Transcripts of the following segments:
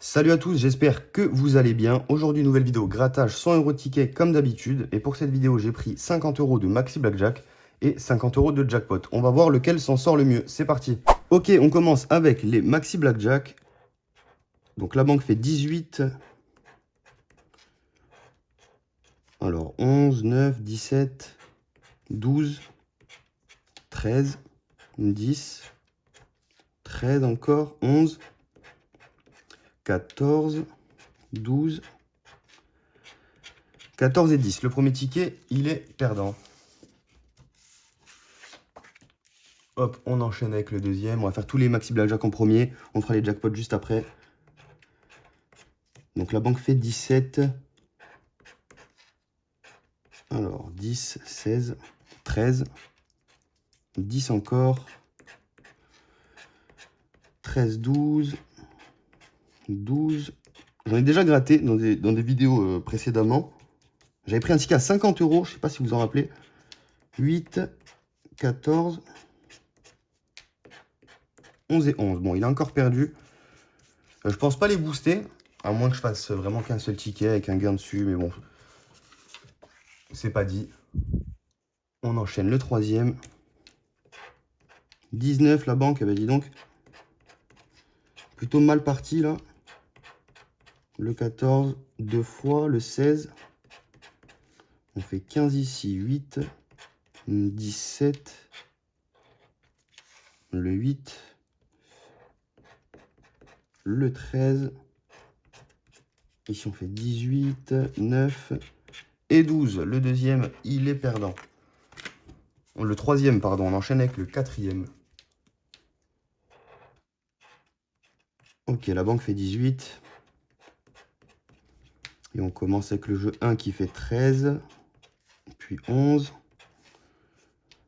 Salut à tous, j'espère que vous allez bien. Aujourd'hui, nouvelle vidéo grattage 100 € de ticket comme d'habitude. Et pour cette vidéo, j'ai pris 50 € de Maxi Blackjack et 50 € de jackpot. On va voir lequel s'en sort le mieux. C'est parti. Ok, on commence avec les Maxi Blackjack. Donc la banque fait 18. Alors 11, 9, 17, 12, 13, 10, 13 encore, 11, 14, 12, 14 et 10. Le premier ticket, il est perdant. Hop, on enchaîne avec le deuxième. On va faire tous les Maxi Blackjack en premier. On fera les jackpots juste après. Donc la banque fait 17. Alors 10, 16, 13. 10 encore. 13, 12. 12. J'en ai déjà gratté dans des vidéos précédemment. J'avais pris un ticket à 50 €. Je ne sais pas si vous en rappelez. 8, 14, 11 et 11. Bon, il a encore perdu. Je pense pas les booster. À moins que je fasse vraiment qu'un seul ticket avec un gain dessus. Mais bon, c'est pas dit. On enchaîne le troisième. 19, la banque, eh ben dis donc. Plutôt mal parti là. Le 14, deux fois. Le 16. On fait 15 ici. 8, 17. Le 8. Le 13. Ici on fait 18, 9 et 12. Le deuxième, il est perdant. Le troisième, pardon, on enchaîne avec le quatrième. Ok, la banque fait 18. Et on commence avec le jeu 1 qui fait 13. Puis 11.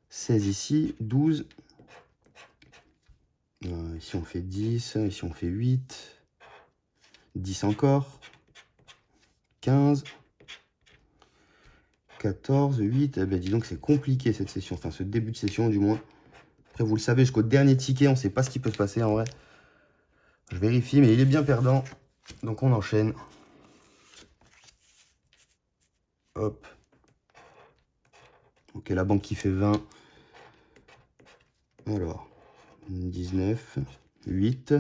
16 ici, 12. Ici on fait 10, ici on fait 8. 10 encore. 15. 14, 8. Eh ben dis donc c'est compliqué cette session, enfin ce début de session du moins. Après vous le savez, jusqu'au dernier ticket, on ne sait pas ce qui peut se passer en vrai. Je vérifie, mais il est bien perdant. Donc on enchaîne. Hop. Ok, la banque qui fait 20. Alors, 19, 8,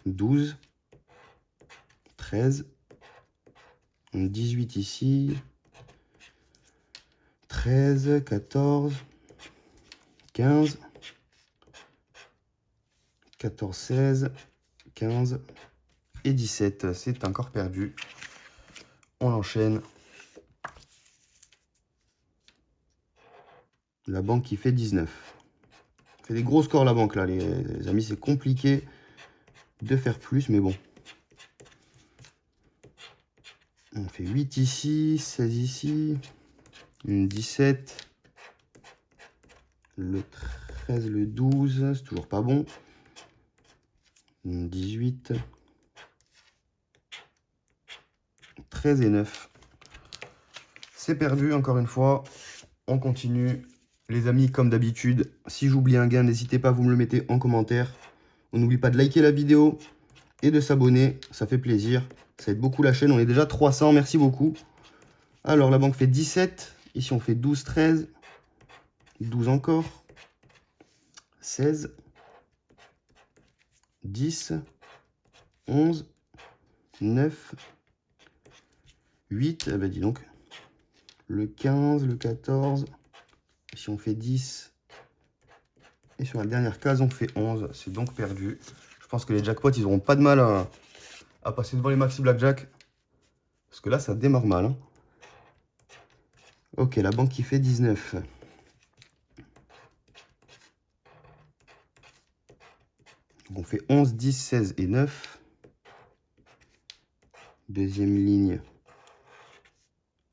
12, 13, 18 ici, 13, 14, 15, 14, 16, 15 et 17. C'est encore perdu. On enchaîne. La banque qui fait 19. Fait des gros scores la banque là, les amis, c'est compliqué de faire plus, mais bon. On fait 8 ici, 16 ici, 17, le 13, le 12, c'est toujours pas bon. 18, 13 et 9. C'est perdu encore une fois. On continue. Les amis, comme d'habitude, si j'oublie un gain, n'hésitez pas, vous me le mettez en commentaire. On n'oublie pas de liker la vidéo et de s'abonner, ça fait plaisir. Ça aide beaucoup la chaîne, on est déjà 300, merci beaucoup. Alors, la banque fait 17. Ici, on fait 12, 13. 12 encore. 16. 10. 11. 9. 8. Eh ben, dis donc. Le 15, le 14. Ici, on fait 10. Et sur la dernière case, on fait 11. C'est donc perdu. Je pense que les jackpots, ils n'auront pas de mal à passer devant les Maxi Blackjack. Parce que là, ça démarre mal. Hein. Ok, la banque qui fait 19. Donc on fait 11, 10, 16 et 9. Deuxième ligne.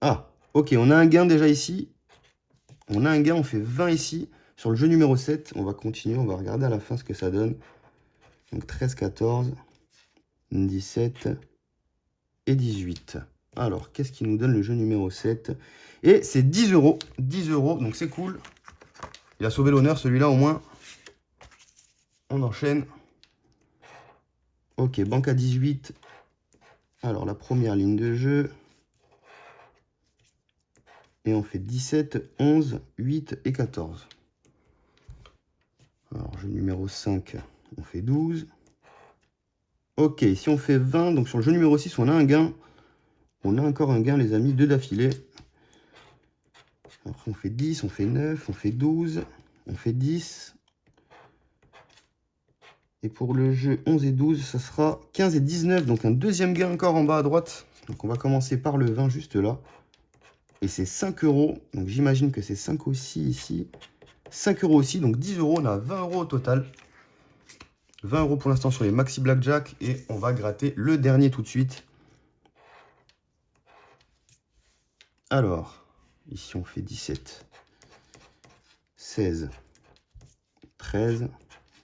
Ah, ok, on a un gain déjà ici. On a un gain, on fait 20 ici. Sur le jeu numéro 7, on va continuer, on va regarder à la fin ce que ça donne. Donc 13, 14, 17 et 18. Alors, qu'est-ce qui nous donne le jeu numéro 7? Et c'est 10 €. 10 €, donc c'est cool. Il a sauvé l'honneur, celui-là au moins. On enchaîne. Ok, banque à 18. Alors, la première ligne de jeu. Et on fait 17, 11, 8 et 14. Alors, jeu numéro 5, on fait 12. Ok, si on fait 20, donc sur le jeu numéro 6, on a un gain. On a encore un gain, les amis, 2 d'affilée. Après, on fait 10, on fait 9, on fait 12, on fait 10. Et pour le jeu 11 et 12, ça sera 15 et 19. Donc un deuxième gain encore en bas à droite. Donc on va commencer par le 20 juste là. Et c'est 5 euros. Donc j'imagine que c'est 5 aussi ici. 5 euros aussi. Donc 10 euros. On a 20 euros au total. 20 euros pour l'instant sur les Maxi Blackjack. Et on va gratter le dernier tout de suite. Alors, ici on fait 17, 16, 13,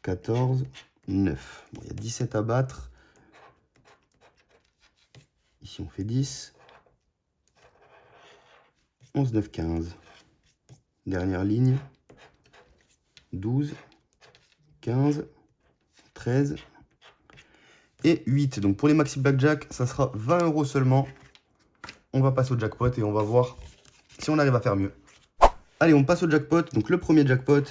14, 9. Bon, il y a 17 à battre. Ici on fait 10, 11, 9, 15. Dernière ligne. 12, 15, 13 et 8. Donc pour les Maxi Blackjack, ça sera 20 euros seulement. On va passer au jackpot et on va voir si on arrive à faire mieux. Allez, on passe au jackpot. Donc le premier jackpot.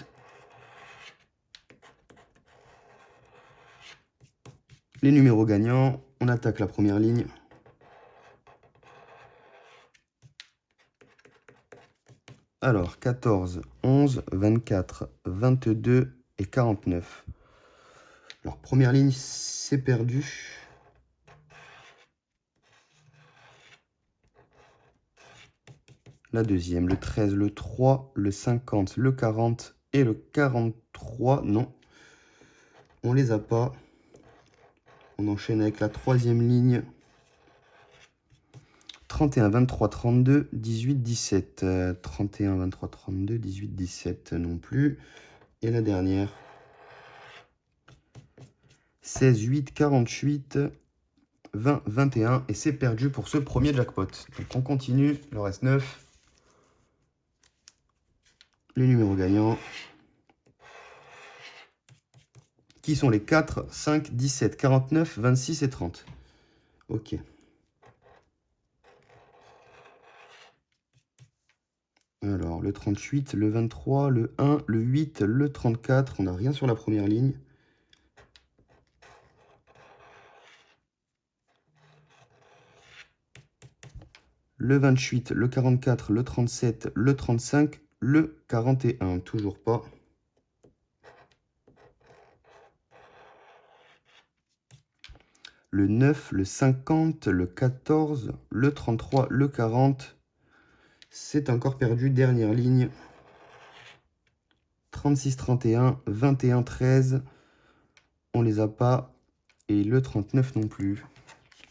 Les numéros gagnants. On attaque la première ligne. Alors, 14, 11, 24, 22 et 49. Alors, première ligne, c'est perdu. La deuxième, le 13, le 3, le 50, le 40 et le 43. Non, on les a pas. On enchaîne avec la troisième ligne. 31, 23, 32, 18, 17. 31, 23, 32, 18, 17 non plus. Et la dernière. 16, 8, 48, 20, 21. Et c'est perdu pour ce premier jackpot. Donc on continue. Il en reste 9. Les numéros gagnants. Qui sont les 4, 5, 17, 49, 26 et 30. Ok. Alors, le 38, le 23, le 1, le 8, le 34. On n'a rien sur la première ligne. Le 28, le 44, le 37, le 35, le 41. Toujours pas. Le 9, le 50, le 14, le 33, le 40. C'est encore perdu. Dernière ligne. 36, 31, 21, 13. On les a pas. Et le 39 non plus.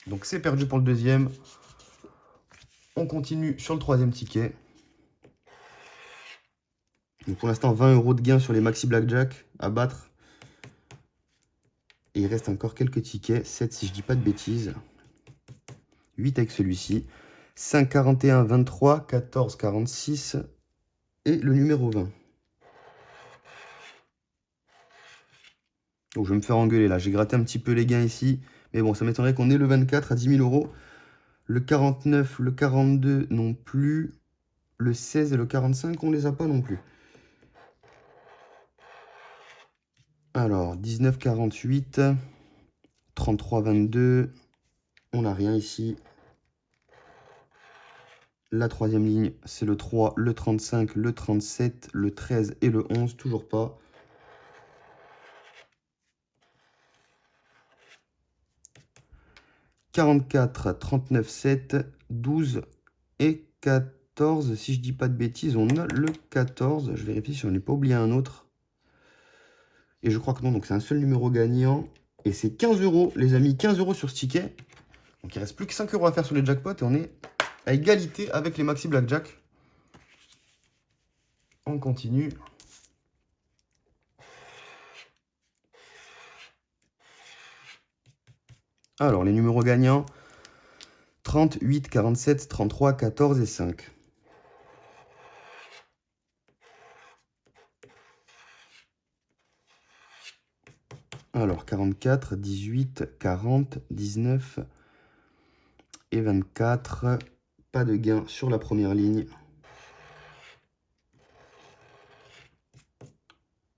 Donc c'est perdu pour le deuxième. On continue sur le troisième ticket. Donc pour l'instant, 20 euros de gain sur les Maxi Blackjack à battre. Et il reste encore quelques tickets. 7 si je dis pas de bêtises. 8 avec celui-ci. 5, 41, 23, 14, 46. Et le numéro 20. Donc je vais me faire engueuler là. J'ai gratté un petit peu les gains ici. Mais bon, ça m'étonnerait qu'on ait le 24 à 10 000 euros. Le 49, le 42 non plus. Le 16 et le 45, on les a pas non plus. Alors, 19, 48. 33, 22. On n'a rien ici. La troisième ligne, c'est le 3, le 35, le 37, le 13 et le 11. Toujours pas. « 44, 39, 7, 12 et 14. Si je dis pas de bêtises, on a le 14. Je vérifie si on n'est pas oublié un autre. Et je crois que non, donc c'est un seul numéro gagnant. Et c'est 15 euros, les amis, 15 euros sur ce ticket. Donc il reste plus que 5 euros à faire sur les jackpots et on est à égalité avec les Maxi Blackjack. On continue. Alors, les numéros gagnants, 30, 8, 47, 33, 14 et 5. Alors, 44, 18, 40, 19, et 24. Pas de gain sur la première ligne.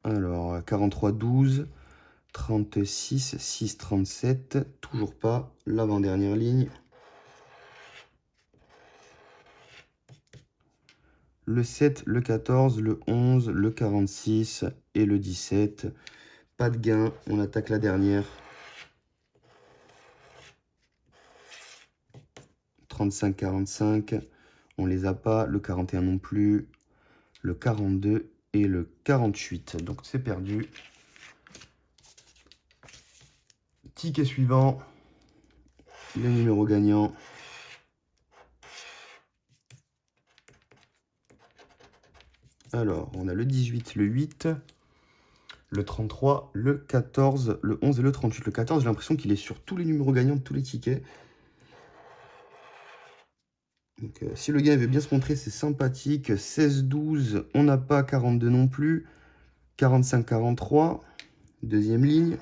Alors, 43, 12, 36, 6, 37. Toujours pas. L'avant-dernière ligne. Le 7, le 14, le 11, le 46 et le 17. Pas de gain. On attaque la dernière. 35, 45. On les a pas. Le 41 non plus. Le 42 et le 48. Donc c'est perdu. Ticket suivant. Les numéros gagnants. Alors, on a le 18, le 8, le 33, le 14, le 11 et le 38. Le 14, j'ai l'impression qu'il est sur tous les numéros gagnants de tous les tickets. Donc, si le gain veut bien se montrer, c'est sympathique. 16, 12, on n'a pas. 42 non plus. 45, 43. Deuxième ligne.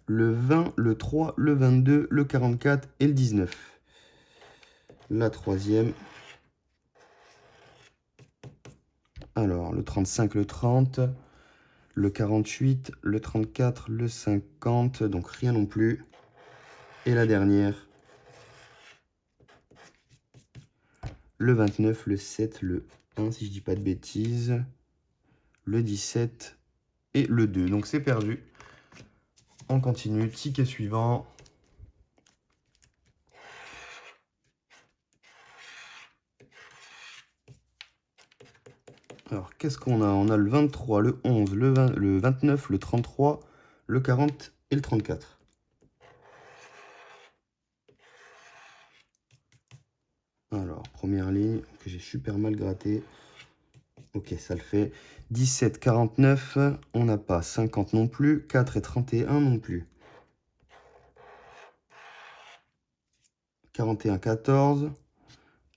Le 20, le 3, le 22, le 44 et le 19. La troisième. Alors, le 35, le 30, le 48, le 34, le 50, donc rien non plus. Et la dernière, le 29, le 7, le 1, si je dis pas de bêtises, le 17 et le 2. Donc c'est perdu. On continue, ticket suivant. Alors, qu'est-ce qu'on a? On a le 23, le 11, le 29, le 33, le 40 et le 34. Alors, première ligne que j'ai super mal gratté. Ok, ça le fait. 17, 49, on n'a pas. 50 non plus. 4 et 31 non plus. 41, 14.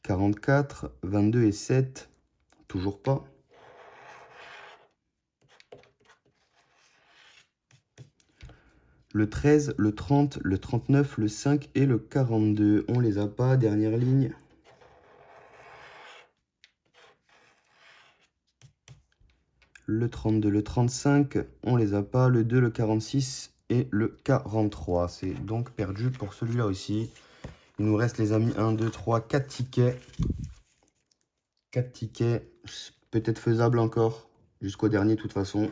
44, 22 et 7. Toujours pas. Le 13, le 30, le 39, le 5 et le 42. On les a pas. Dernière ligne. Le 32, le 35, on les a pas. Le 2, le 46 et le 43. C'est donc perdu pour celui-là aussi. Il nous reste, les amis, 1, 2, 3, 4 tickets. 4 tickets. Peut-être faisable encore. Jusqu'au dernier, de toute façon.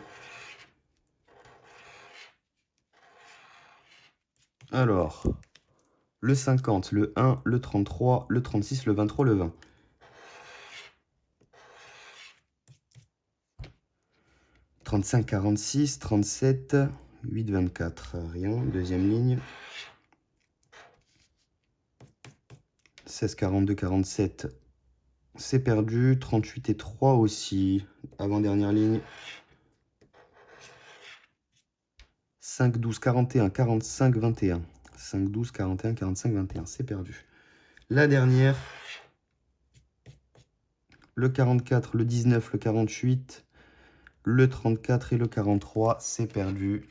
Alors, le 50, le 1, le 33, le 36, le 23, le 20. 35, 46, 37, 8, 24, rien. Deuxième ligne. 16, 42, 47, c'est perdu. 38 et 3 aussi. Avant-dernière ligne. 5, 12, 41, 45, 21. 5, 12, 41, 45, 21, c'est perdu. La dernière. Le 44, le 19, le 48. Le 34 et le 43, c'est perdu.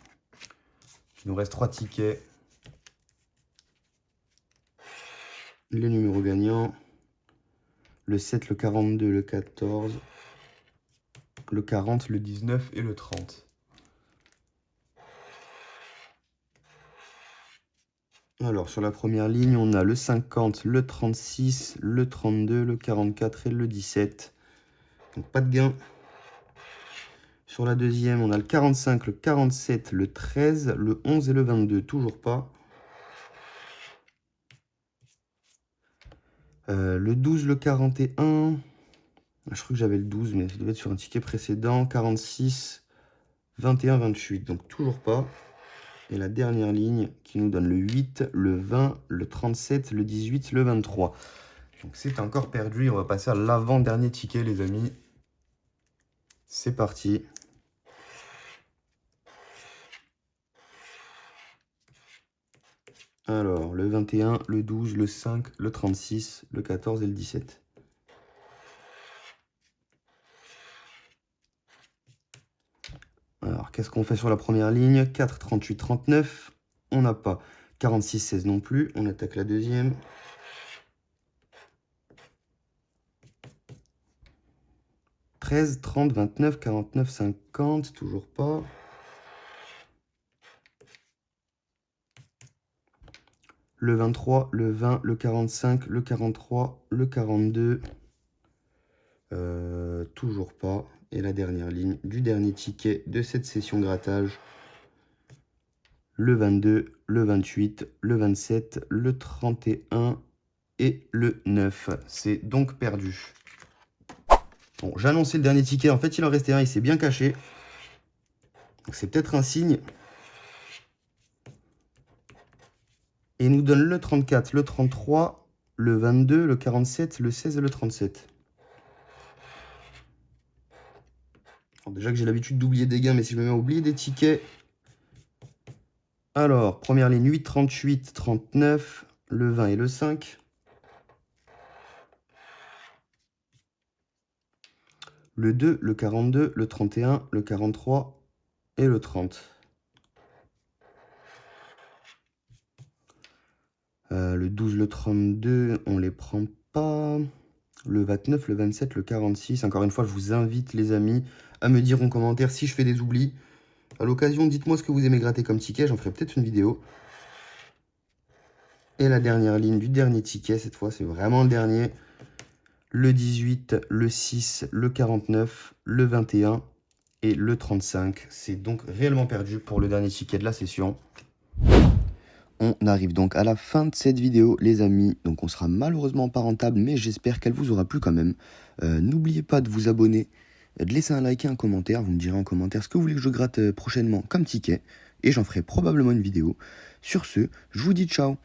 Il nous reste 3 tickets. Les numéros gagnants. Le 7, le 42, le 14. Le 40, le 19 et le 30. Alors, sur la première ligne, on a le 50, le 36, le 32, le 44 et le 17. Donc, pas de gain. Sur la deuxième, on a le 45, le 47, le 13, le 11 et le 22. Toujours pas. Le 12, le 41. Je crois que j'avais le 12, mais ça devait être sur un ticket précédent. 46, 21, 28. Donc toujours pas. Et la dernière ligne qui nous donne le 8, le 20, le 37, le 18, le 23. Donc c'est encore perdu. On va passer à l'avant-dernier ticket, les amis. C'est parti. Alors, le 21, le 12, le 5, le 36, le 14 et le 17. Alors, qu'est-ce qu'on fait sur la première ligne? 4, 38, 39. On n'a pas. 46, 16 non plus. On attaque la deuxième. « 13, 30, 29, 49, 50. Toujours pas. Le 23, le 20, le 45, le 43, le 42. Toujours pas. Et la dernière ligne du dernier ticket de cette session grattage. Le 22, le 28, le 27, le 31 et le 9. C'est donc perdu. Bon, j'ai annoncé le dernier ticket. En fait, il en restait un. Il s'est bien caché. C'est peut-être un signe. Et il nous donne le 34, le 33, le 22, le 47, le 16 et le 37. Alors déjà que j'ai l'habitude d'oublier des gains, mais si je me mets à oublier des tickets... Alors, première ligne, 8, 38, 39, le 20 et le 5. Le 2, le 42, le 31, le 43 et le 30. Le 12, le 32, on les prend pas. Le 29, le 27, le 46. Encore une fois, je vous invite, les amis, à me dire en commentaire si je fais des oublis. À l'occasion, dites-moi ce que vous aimez gratter comme ticket. J'en ferai peut-être une vidéo. Et la dernière ligne du dernier ticket, cette fois, c'est vraiment le dernier. Le 18, le 6, le 49, le 21 et le 35. C'est donc réellement perdu pour le dernier ticket de la session. On arrive donc à la fin de cette vidéo, les amis. Donc on sera malheureusement pas rentable, mais j'espère qu'elle vous aura plu quand même. N'oubliez pas de vous abonner, de laisser un like et un commentaire. Vous me direz en commentaire ce que vous voulez que je gratte prochainement comme ticket. Et j'en ferai probablement une vidéo. Sur ce, je vous dis ciao.